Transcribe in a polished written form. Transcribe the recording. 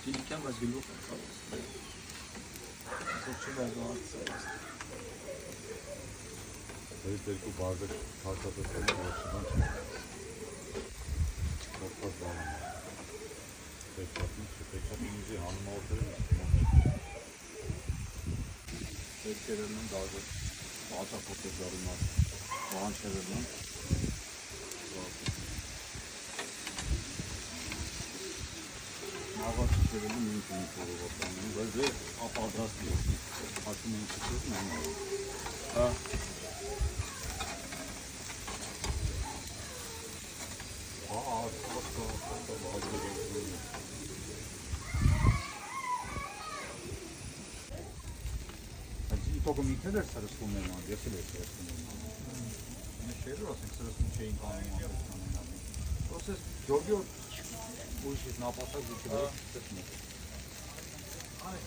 Skilken was giluk çok güzel Belki bardak parçada senin yaşından çıkıyor. Çok fazla anlamı. Pek yapınca hanıma oturuyor. Tekkelerinin dalga fotoğrafları var. Doğan çevirden. Mağaza çevirden mümkün olur. Böyle apardras diyorsun. Hakimini çıkıyorsun ama. Ha. Только միտներ էր սրսկում են, ես էլ էր սրսկում եմ։ Մենք շերով ասենք սրսկում չէին կանում ամենամին։ Պրոսես Գյորգի որ ուժից նապաստակ դուք եք սրսկում։ Այ